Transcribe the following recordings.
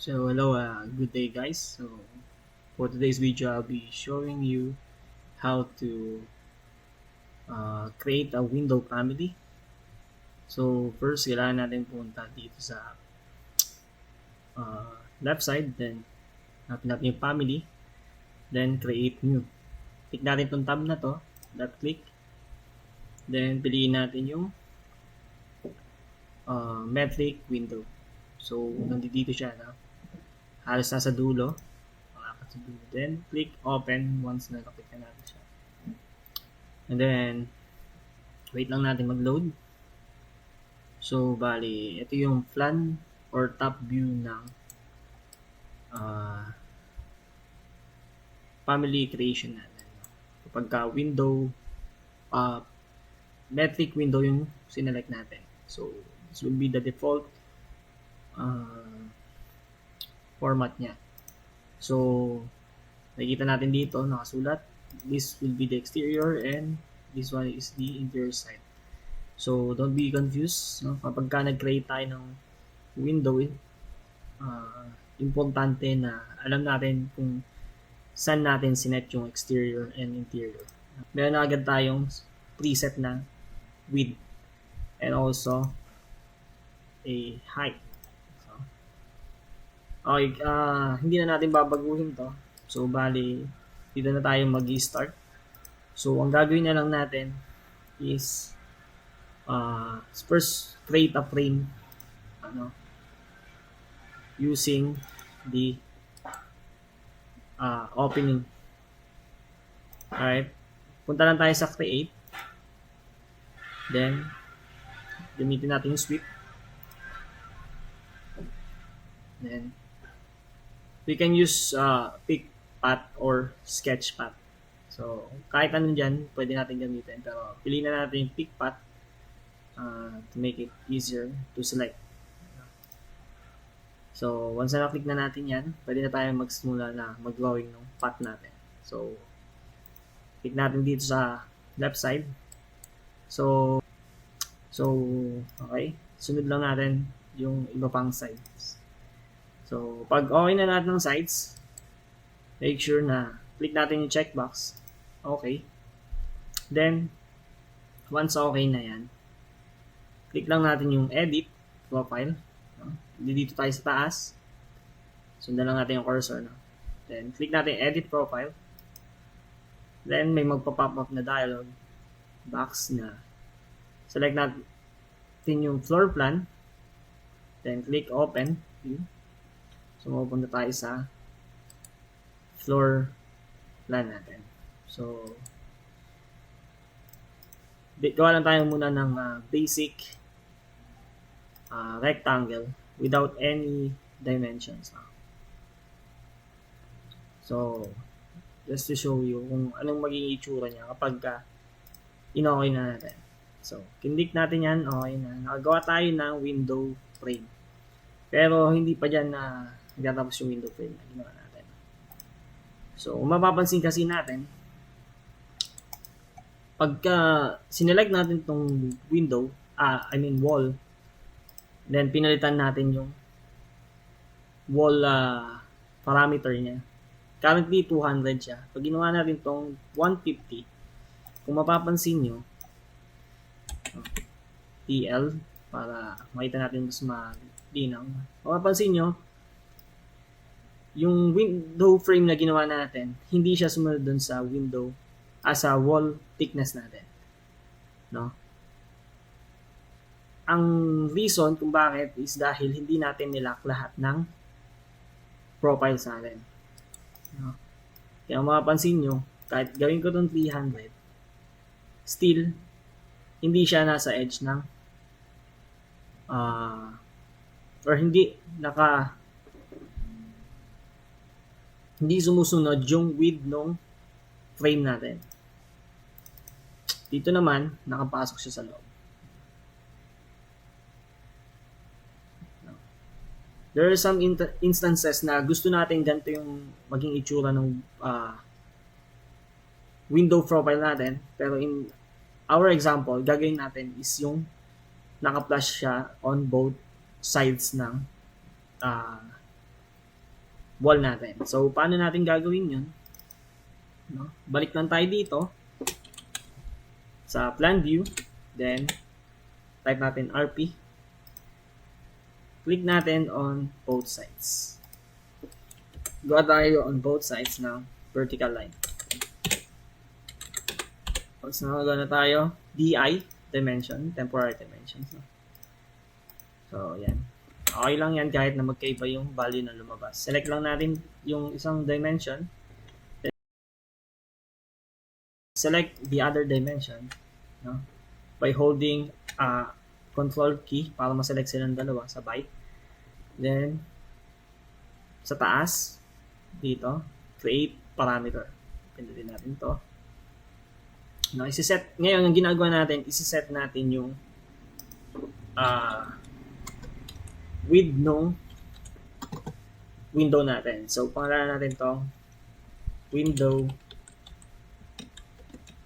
So hello, good day guys. So for today's video, I'll be showing you how to create a window family. So first, kailangan natin punta dito sa left side, then hanapin natin yung family, then create new. Click natin itong tab na to, left click, then piliin natin yung metric window. So nandito siya, no? Halos nasa dulo. Then click open once na nakita natin siya. And then wait lang natin mag-load. So bali, ito yung plan or top view ng family creation natin. Kapag window, metric window yung sinelect natin. So this will be the default format niya. So nakikita natin dito, nakasulat, this will be the exterior and this one is the interior side. So don't be confused, no? Kapag nag-create tayo ng window, importante na alam natin kung saan natin sinet yung exterior and interior. Meron na agad tayong preset na width and also a height. So, okay, hindi na natin babaguhin to. So bali, dito na tayo mag-start. So ang gagawin na lang natin is first create a frame using the opening. Alright, punta lang tayo sa create, then gamitin natin yung sweep, then we can use pick path or sketch path. So kahit ano dyan pwede natin gamitin, pero piliin na natin yung pick path to make it easier to select. So once na click na natin yan, pwede na tayo magsimula na mag-drawing ng path natin. So click natin dito sa left side. So okay, sunod lang natin yung iba pang sides. So pag okay na lahat ng sides, make sure na click natin yung checkbox. Okay. Then once okay na yan, click lang natin yung edit profile. Dito tayo sa taas. Sundan lang natin yung cursor. Then click natin edit profile. Then may magpa-pop up na dialog box na select natin yung floor plan. Then click open. So mapupunta tayo sa floor plan natin. So gawa lang tayo muna ng basic rectangle without any dimensions. So just to show you kung anong magiging itsura niya kapag in-okay na natin. So kinlik natin yan, okay na. Nakagawa tayo ng window frame. Pero hindi pa dyan na nagtatapos yung window frame na ginawa natin. So kung mapapansin kasi natin, pagka sinelect natin tong window, wall, then pinalitan natin yung wall parameter niya. Currently 200 siya. Pag ginawa natin tong 150, kung mapapansin nyo, TL para makita natin mas malinaw. Kung mapapansin nyo, yung window frame na ginawa natin, hindi siya sumunod dun sa window sa wall thickness natin. No? Ang reason kung bakit is dahil hindi natin nilock lahat ng profiles natin. No? Kaya mapapansin nyo, kahit gawin ko itong 300, still, hindi siya nasa edge ng or hindi sumusunod yung width ng frame natin. Dito naman, nakapasok siya sa loob. There are some instances na gusto natin ganito yung maging itsura ng window profile natin. Pero in our example, gagawin natin is yung naka-flash siya on both sides ng wall natin. So, paano natin gagawin yun? No? Balik lang tayo dito sa plan view. Then, type natin RP. Click natin on both sides. Gawa tayo on both sides ng vertical line. Tapos nagawa na tayo, DI, dimension, temporary dimensions. No? So, yan. Okay lang yan kahit na magkaiba yung value na lumabas. Select lang natin yung isang dimension. Then, select the other dimension, no? By holding control key para ma-select silang dalawa sa byte. Then, sa taas, dito, create parameter. Pindutin natin to. No, ngayon, ang ginagawa natin, isi-set natin yung width ng window natin. So, pangalanan natin to window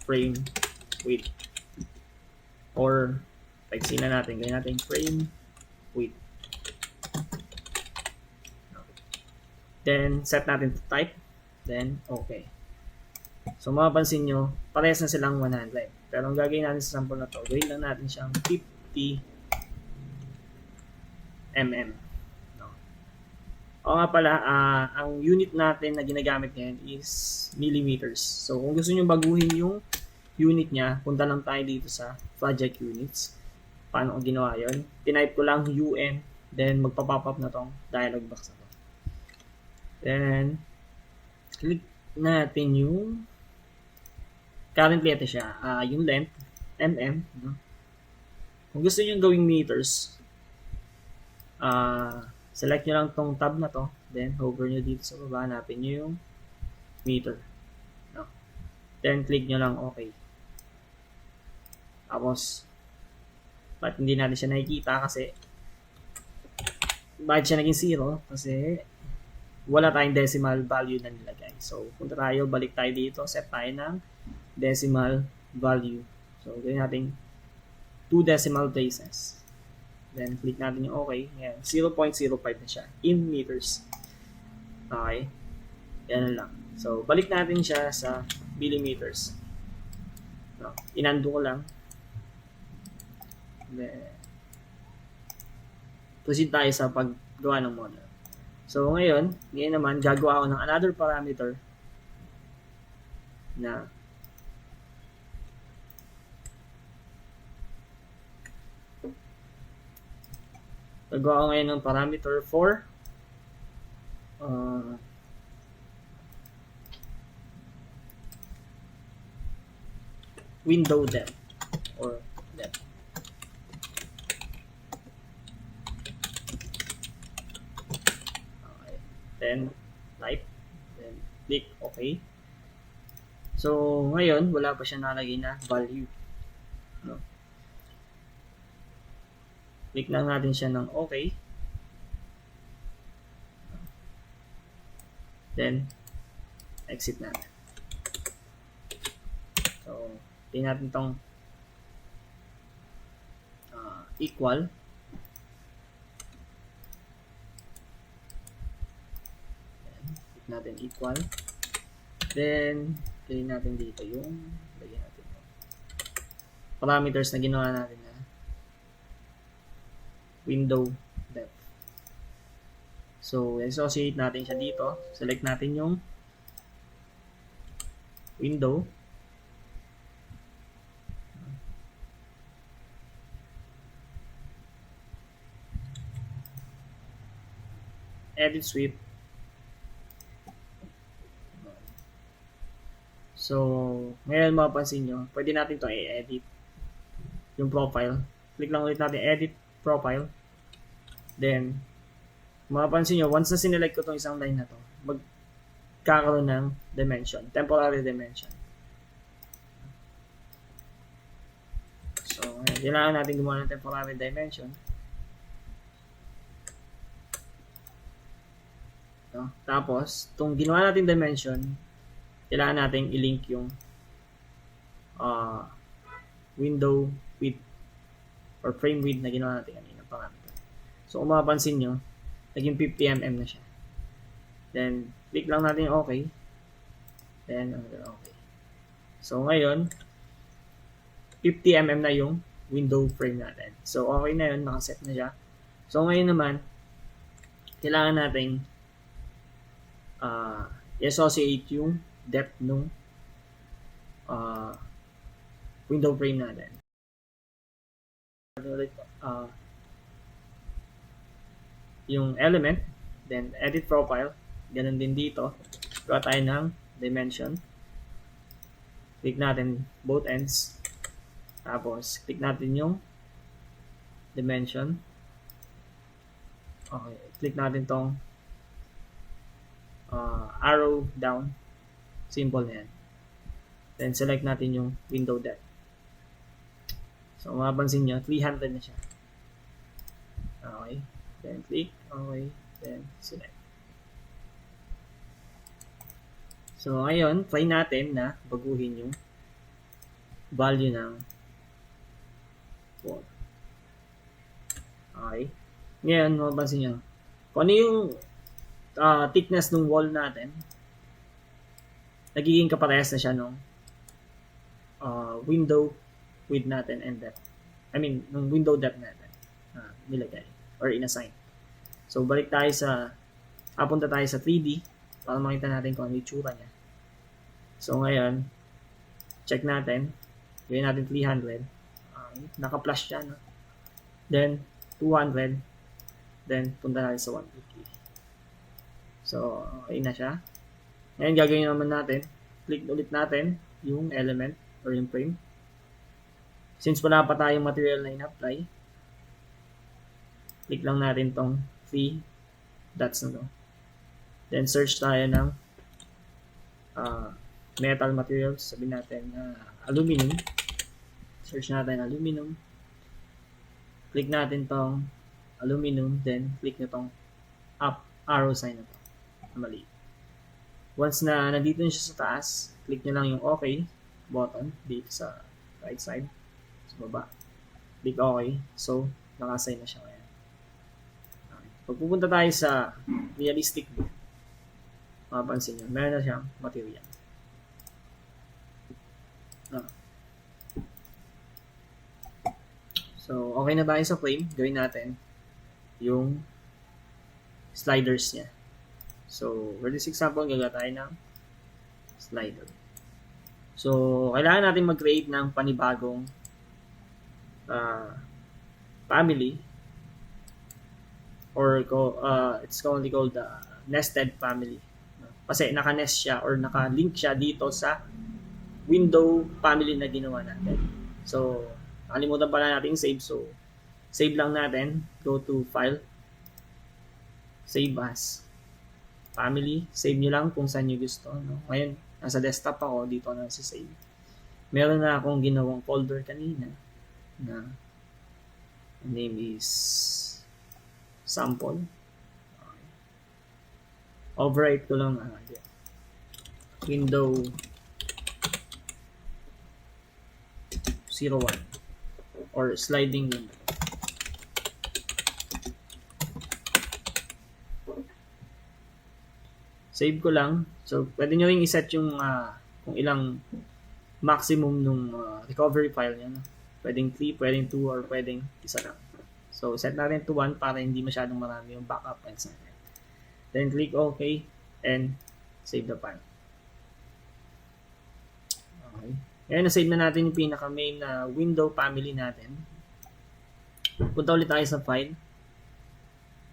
frame width. Or, pagsina natin, gawin natin frame width. Then, set natin to type. Then, okay. So, mapapansin nyo, parehas na silang 100. Pero ang gagawin natin sa sample na to, gawin lang natin siyang 50 mm. No? O nga pala, ang unit natin na ginagamit ngayon is millimeters. So, kung gusto nyo baguhin yung unit niya, punta lang tayo dito sa project units. Paano ko ginawa yun? Tinype ko lang UN, then magpa-pop up na tong dialog box na to. Then, click natin yung currently ito siya, yung length, mm. No? Kung gusto nyo gawing meters, select nyo lang tong tab na to, then hover nyo dito sa baba, hanapin nyo yung meter. No? Then, click nyo lang OK. Tapos, ba't hindi natin siya nakikita kasi bakit siya naging 0? Kasi wala tayong decimal value na nilagay. So, punta tayo, balik tayo dito, set tayo ng decimal value. So, gawin natin 2 decimal places. Then, click natin yung OK. Ayan, 0.05 na siya in meters. Okay? Yan lang. So, balik natin siya sa millimeters. No, inando ko lang. Then, proceed tayo sa paggawa ng model. So, ngayon naman, gagawa ako ng another parameter na gagawa ako ngayon ng parameter for window depth or depth. Then, type. Then, click OK. So, ngayon, wala pa siya nalagay na value. No? Click lang natin siya ng OK. Then, exit natin. So, tingnan natin itong equal. Natin equal. Then, gawin natin dito yung lagyan natin yung parameters na ginawa natin na window depth. So, associate natin siya dito. Select natin yung window. Edit sweep. So, ngayon mapapansin nyo, pwede natin ito i-edit yung profile. Click lang ulit natin edit profile. Then, mapapansin nyo, once na sinelect ko itong isang line na to, magkakaroon ng dimension, temporary dimension. So, ngayon, kailangan natin gumawa ng temporary dimension. No? Tapos, itong ginawa natin dimension, kailangan natin i-link yung window width or frame width na ginawa natin kanina parameter. So, kung mapapansin nyo, naging 50 mm na siya. Then, click lang natin yung okay. Then, okay. So, ngayon, 50mm na yung window frame natin. So, okay na yun. Nakaset na siya. So, ngayon naman, kailangan natin i-associate yung depth ng window frame natin. Yung element, then edit profile, ganun din dito. Gawa tayo ng dimension. Click natin both ends. Tapos, click natin yung dimension. Okay, click natin tong arrow down. Symbol na yan. Then, select natin yung window depth. So, mapapansin nyo, 300 na siya. Okay. Then, click. Okay. Then, select. So, ngayon, try natin na baguhin yung value ng wall. Okay. Ngayon, mapapansin nyo, kung ano yung thickness ng wall natin, nagiging kaparehas na siya nung window width natin and depth. I mean, nung window depth natin nilagay or inassign. So, balik tayo papunta tayo sa 3D para makita natin kung ano yung tsura niya. So, ngayon, check natin. Gawin natin 300. Naka-flash siya, no? Then, 200. Then, punta natin sa 150. So, okay na siya. Ngayon, gagawin naman natin. Click ulit natin yung element or yung frame. Since wala pa tayong material na in-apply, click lang natin tong 3 dots na to. Then, search tayo ng metal materials. Sabihin natin aluminum. Search natin aluminum. Click natin tong aluminum. Then, click na tong up arrow sign na to. Mali. Once na nandito na siya sa taas, click nyo lang yung OK button dito sa right side. Sa baba. Click OK. So, naka-assign na siya ngayon. Okay. Pag pupunta tayo sa realistic view, mapapansin nyo, meron na siyang material. So, okay na tayo sa frame. Gawin natin yung sliders niya. So, for this example, gagawa tayo ng slider. So, kailangan natin mag-create ng panibagong family or it's commonly called the nested family. Kasi naka-nest siya or naka-link siya dito sa window family na ginawa natin. So, nakalimutan pala natin save. So, save lang natin. Go to File. Save as. Family. Save nyo lang kung saan nyo gusto. No? Ngayon, nasa desktop ako. Dito na sa save. Meron na akong ginawang folder kanina na name is sample. Okay. Overwrite ko lang window 01 or sliding window. Save ko lang. So, pwede nyo rin iset yung kung ilang maximum nung recovery file nyo. No? Pwedeng 3, pwedeng 2, or pwedeng isa lang. So, set natin to 1 para hindi masyadong marami yung backup files natin. Then, click OK and save the file. Okay. Ngayon, na-save na natin yung pinaka-main na window family natin. Punta ulit tayo sa file.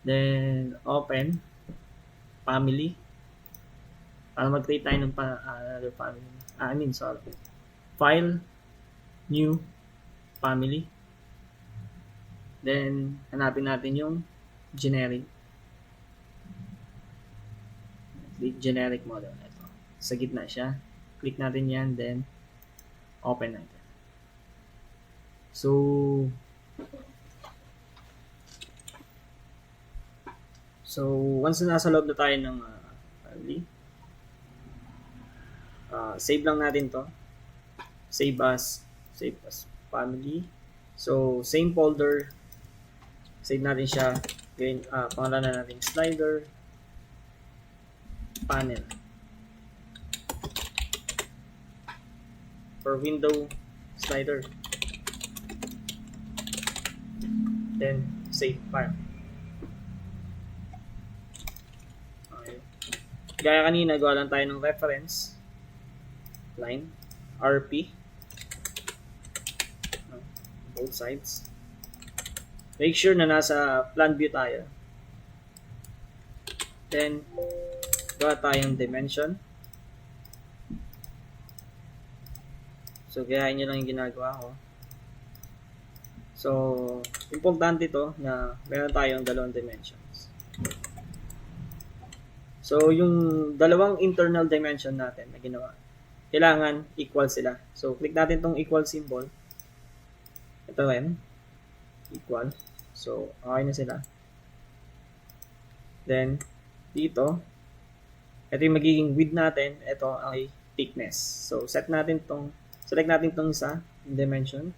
Then, open. Family. Para mag-create tayo ng another family. File. New. Family. Then, hanapin natin yung generic. Click generic model. Ito. Sa gitna siya. Click natin yan. Then, open natin. So, once na nasa loob na tayo ng family, save lang natin to. Save as family. So, same folder. Save natin siya. Pangalanan natin slider. panel or window slider. Then save file. Okay. Gaya kanina, gawa lang tayo ng reference line RP both sides. Make sure na nasa plan view tayo. Then gawa tayong dimension. So gayahin nyo lang yung ginagawa ko. So importante to na meron tayong dalawang dimensions. So yung dalawang internal dimension natin na ginawa, kailangan equal sila. So click natin tong equal symbol. Ito rin, equal. So okay na sila. Then dito, ito yung magiging width natin, ito ay thickness. So select natin tong isa, yung dimension.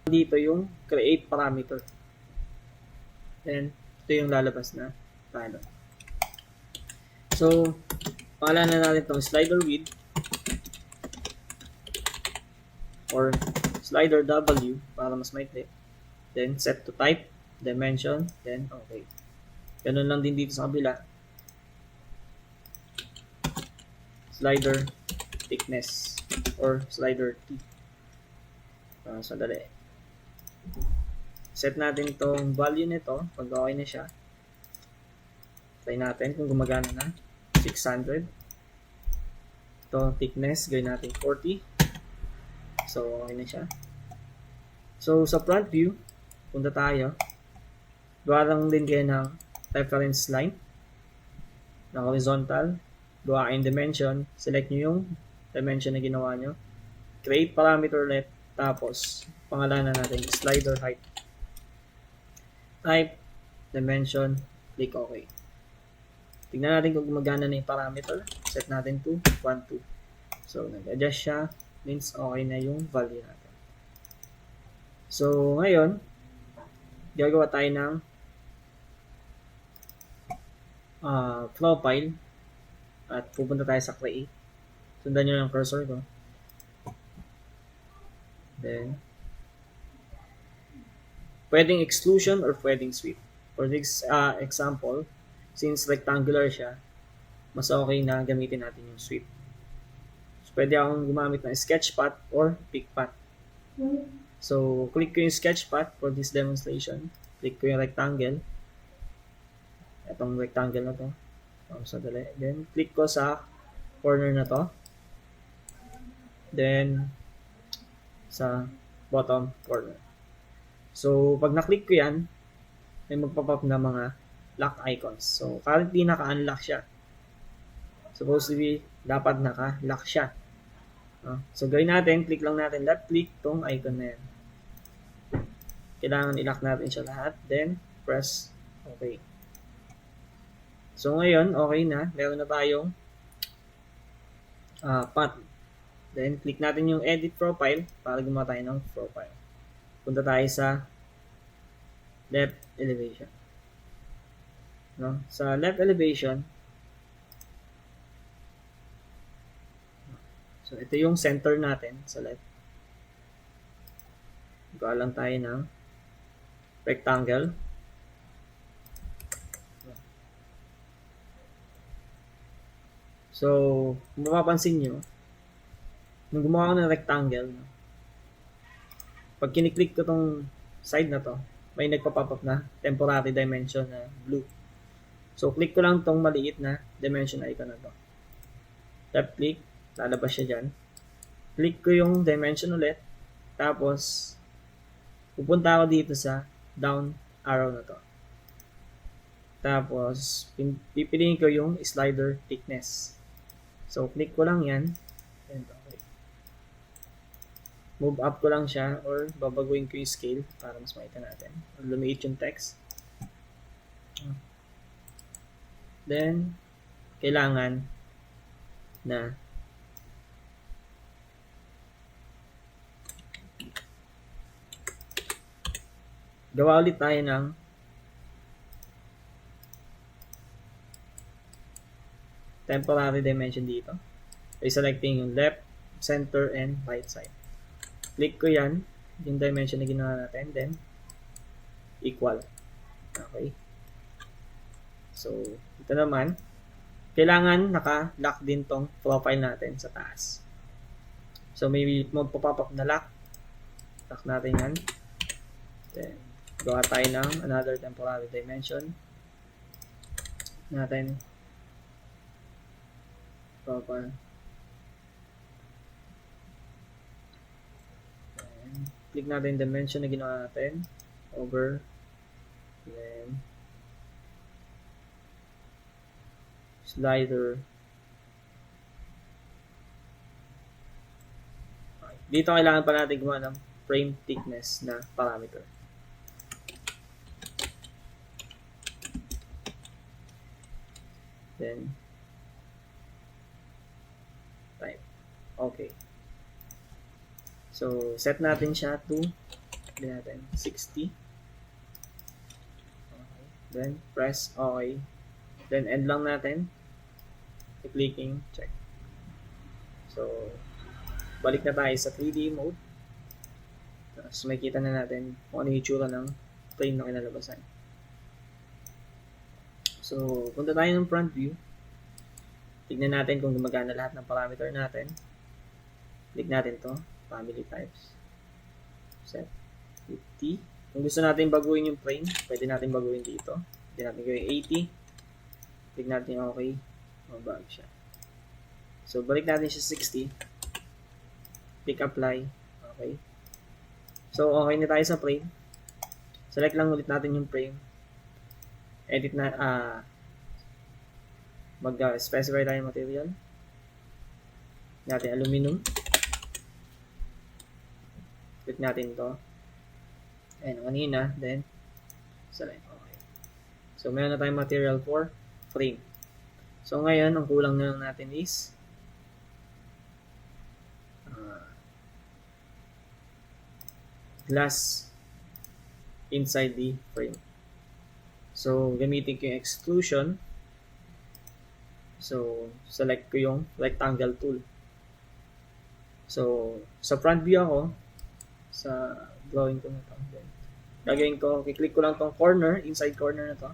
Dito yung create parameter. Then ito yung lalabas na tayo. So pangalanan natin tong slider width or slider W para mas maikli. Then set to type, dimension, then okay. Ganun lang din dito sa kabila. Slider thickness or slider T. Sandali. Set natin itong value nito pag okay na siya. Try natin kung gumagana na. 600. Ito thickness, gawin natin 40. So okay na siya. So sa front view, punta tayo. Gawa lang din kayo ng reference line na horizontal. Gawa kayong dimension. Select nyo yung dimension na ginawa nyo. Create parameter ulit. Tapos pangalanan natin slider height. Type, dimension, click OK. Tignan natin kung gumagana na yung parameter. Set natin to 1, 2. So nag-adjust siya. Means okay na yung value natin. So ngayon, gagawa tayo ng flow file at pupunta tayo sa create. Sundan nyo yung cursor ko. Then pwedeng exclusion or pwedeng sweep. For this example, since rectangular siya, mas okay na gamitin natin yung sweep. So, pwede akong gumamit ng sketch path or pick path. So, click ko yung sketch path for this demonstration. Click ko yung rectangle. Itong rectangle na to. Sadali. Then, click ko sa corner na to. Then, sa bottom corner. So, pag na-click ko yan, may magpop-up na mga lock icons. So, currently naka-unlock siya. Supposedly, dapat naka-lock siya. So, gawin natin, click lang natin, left click tong icon na yan. Kailangan i-lock natin siya lahat. Then, press OK. So, ngayon, okay na. Meron na tayong path. Then, click natin yung edit profile para gumawa tayo ng profile. Punta tayo sa left elevation. No? Sa left elevation, so ito yung center natin sa left. Gawa lang tayo ng rectangle. So, kung mapapansin nyo, nung gumawa ko ng rectangle, pag kiniklik ko tong side na to, may nagpa-pop up na temporary dimension na blue. So, click ko lang tong maliit na dimension icon na to. Left click, lalabas siya dyan. Click ko yung dimension ulit. Tapos, pupunta ako dito sa down arrow na to. Tapos, pipiliin ko yung slider thickness. So, click ko lang yan. And okay. Move up ko lang siya or babaguhin ko yung scale para mas makita natin. Or lumiit yung text. Then, kailangan na gawa ulit tayo ng temporary dimension dito. By selecting yung left, center, and right side. Click ko yan, yung dimension na ginawa natin, then equal. Okay. So, ito naman, kailangan naka-lock din tong profile natin sa taas. So, may magpo-pop up na lock. Lock natin yan. Then, gawa tayo ng another temporary dimension natin. Profile. Then, click natin dimension na ginawa natin. Over. Then, slider. Okay. Dito kailangan pa natin gumawa ng frame thickness na parameter. Then, right. Okay. So, set natin siya to 60. Okay. Then, press OK. Then, end lang natin. Clicking, check. So, balik na tayo sa 3D mode. Tapos, makikita na natin kung ano yung itsura ng frame na kinalabasan. So, punta tayo ng front view. Tignan natin kung gumagana lahat ng parameter natin. Click natin to, family types. Set 50. Kung gusto natin baguhin yung frame, pwede natin baguhin dito. Pwede natin gawin 80. Click natin OK. Mabag siya. So, balik natin siya 60. Click apply. Okay. So, okay na tayo sa frame. Select lang ulit natin yung frame. Edit na, mag-specify tayo ng material. Natin aluminum. Click natin to. Ayan, kanina. Then, select. Okay. So, meron na tayong material for frame. So, ngayon, ang kulang na lang natin is glass inside the frame. So, gamitin ko yung extrusion. So, select ko yung rectangle tool. So, sa front view ako, sa drawing ko na ito. Gagawin ko, kiklik ko lang tong corner, inside corner na to.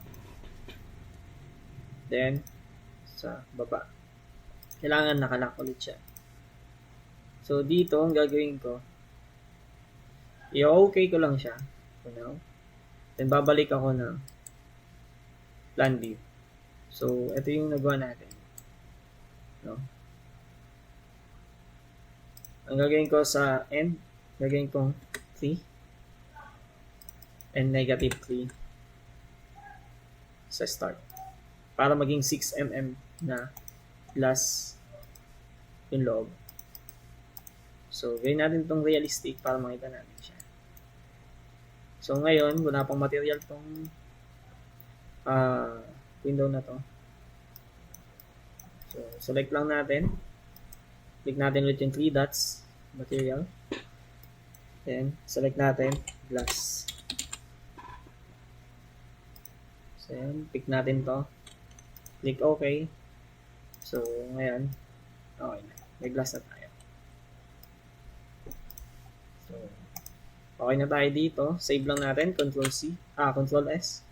Then, sa baba. Kailangan nakalock ulit siya. So, dito, ang gagawin ko, i-okay ko lang siya for now. Then, babalik ako ng plan view. So, ito yung nagawa natin. No? Ang gagawin ko sa end, gagawin kong 3 and negative 3 sa start. Para maging 6 mm na glass yung loob. So, gawin natin itong realistic para makita natin siya. So, ngayon, wala pang material itong window na to. So, select lang natin. Click natin ulit yung 3 dots, material. Then, select natin, glass. So, yan, pick natin to. Click OK. So, ngayon, okay na. May glass na tayo. So, okay na tayo dito. Save lang natin. Control S.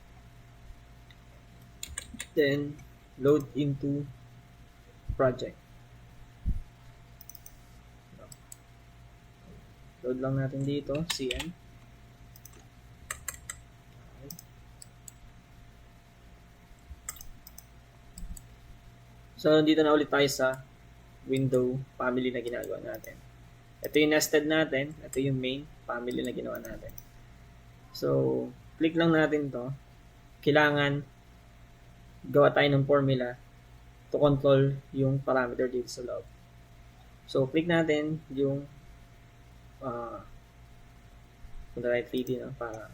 Then, load into project. Load lang natin dito. CN. Okay. So, dito na ulit tayo sa window family na ginagawa natin. Ito yung nested natin. Ito yung main family na ginawa natin. So, click lang natin to. Kailangan gawa tayo ng formula to control yung parameter dito sa loob. So, click natin yung punta tayo 3D no, para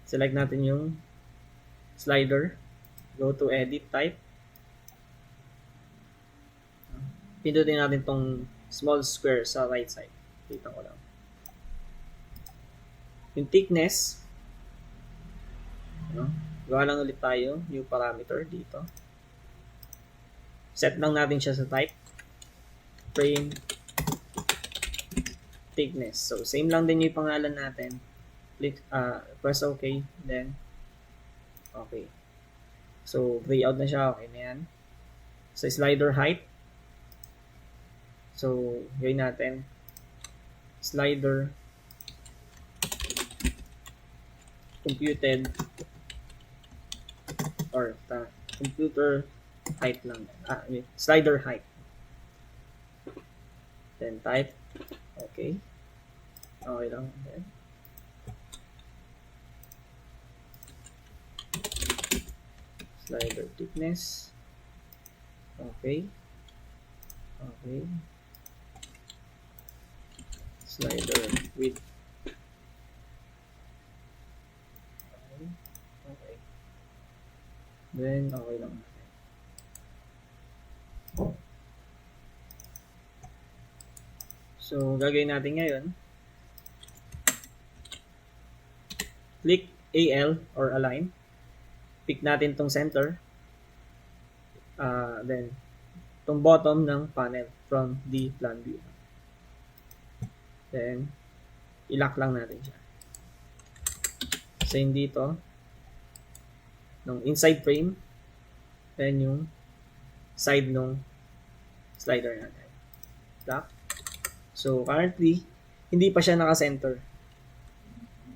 select natin yung slider. Go to edit type. Pindutin natin tong small square sa right side. Kita ko lang. Yung thickness, no? Gawa lang ulit tayo, new parameter dito. Set lang natin siya sa type. Frame thickness. So, same lang din yung pangalan natin. Click, press OK, then okay. So, gray out na siya. Okay na yan. Sa slider height, so, gawin natin slider computed or computer height lang. Slider height. Then type. Okay. Okay lang. Then, slider thickness. Okay. Okay. Slider width. Okay. Okay. Then, okay lang natin. So, gagawin natin ngayon. Click AL or align. Pick natin tong center. Then, tong bottom ng panel from the plan view. Then, i-lock lang natin siya. Same dito. Nung inside frame. Then, yung side nung slider natin. Lock. So, currently, hindi pa siya naka-center.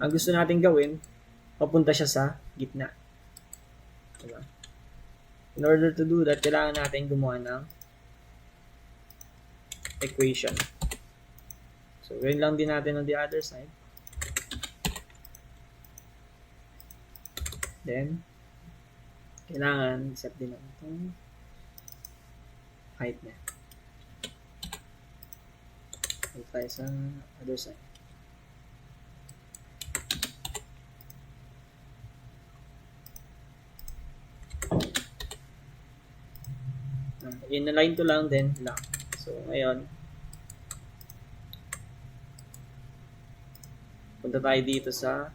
Ang gusto natin gawin, papunta siya sa gitna. Diba? In order to do that, kailangan natin gumawa ng equation. So, gawin lang din natin on the other side. Then, kailangan set din natin itong height na. Punta tayo sa other side. In-align ko lang, then lock. So, ngayon, punta tayo dito sa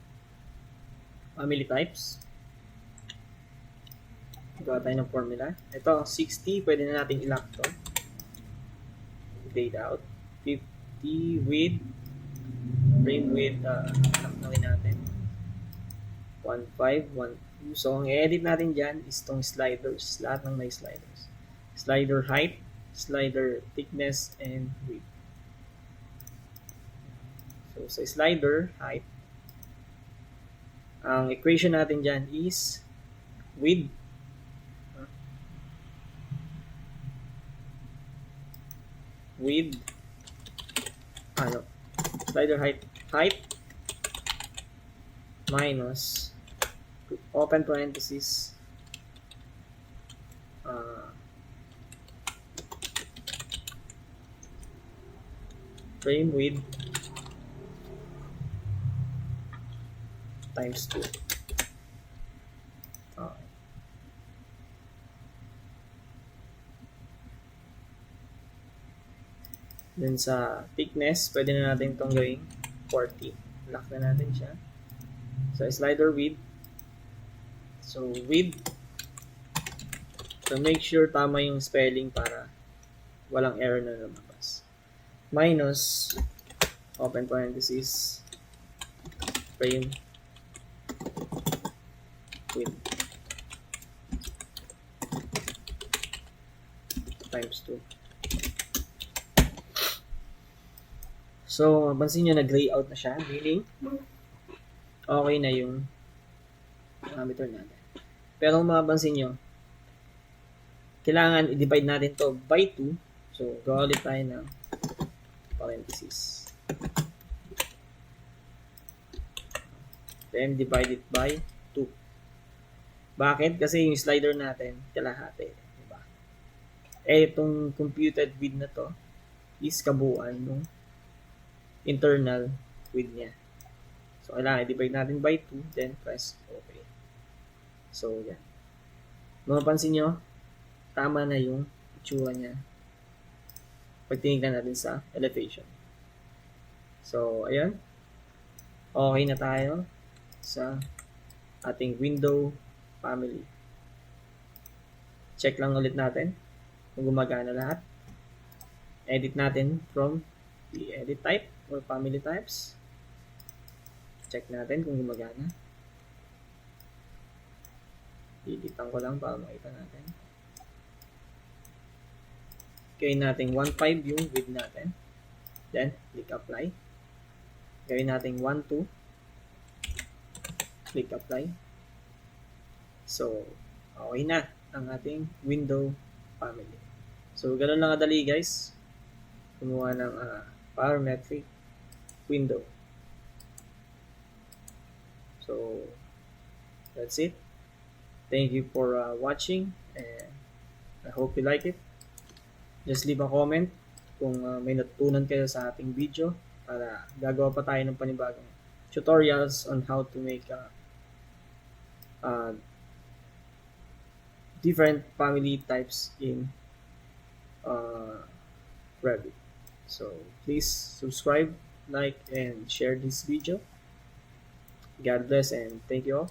family types. Gawa tayo ng formula. Ito, 60, pwede na natin i-lock to. Grayed out. 50 width, frame width, lock na rin natin. 1.5, 1.2. So, ang i-edit natin dyan is itong sliders. Lahat ng may sliders. Slider height, slider thickness, and width. So, sa slider height, ang equation natin dyan is width slider height minus open parenthesis frame width times 2. Okay. Then sa thickness, pwede na natin itong gawing 40. Lock na natin siya. So slider width. So width. So make sure tama yung spelling para walang error na lumabas. Minus open parenthesis frame width times 2. So, mapansin nyo, nag-gray out na siya. Meaning, okay na yung parameter natin. Pero kung mapapansin nyo, kailangan i-divide natin to by 2. So, gawa ulit tayo ng parenthesis. Then, divide it by 2. Bakit? Kasi yung slider natin, kalahati. Diba? Itong computed width na to is kabuuan ng internal width niya. So, kailangan i-divide natin by 2, then press OK. So, yan. Mapapansin nyo, tama na yung itsura niya pag tinignan natin sa elevation. So, ayan. Okay na tayo sa ating window family. Check lang ulit natin kung gumagana lahat. Edit natin from the edit type or family types. Check natin kung gumagana. Dilitan ko lang para makita natin. Gawin natin 1.5 yung width natin. Then, click apply. Gawin natin 1.2. Click apply. So, okay na ang ating window family. So, ganun lang kadali guys. Kumuha ng parametric window. So, that's it. Thank you for watching, and I hope you like it. Just leave a comment kung may natutunan kayo sa ating video para gagawa pa tayo ng panibagong tutorials on how to make different family types in Revit. So please subscribe, like, and share this video. God bless and thank you all.